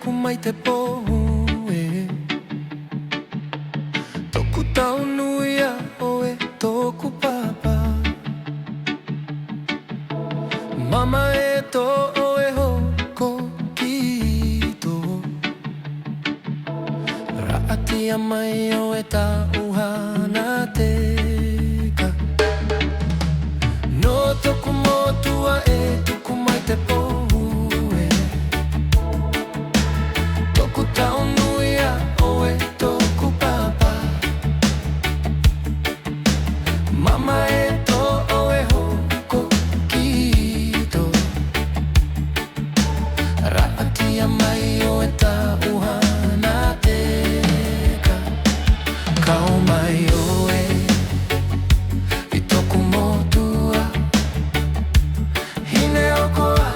toku mai te pohu e toku taunuia o e toku papa. Mama e to o e hoko kito raatia mai o e tauhana teka. No toku motua e toku mai te pohu e toku taunuia o e toku papa. Mama e to o e hoko kito raatia mai o e tauhana teka. Kau mai o e i toku motua hine oko a.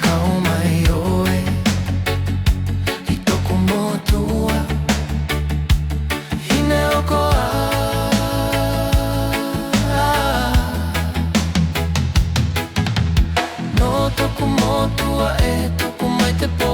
Kau mai o e i toku motua hine oko a. No toku motua e toku mai te po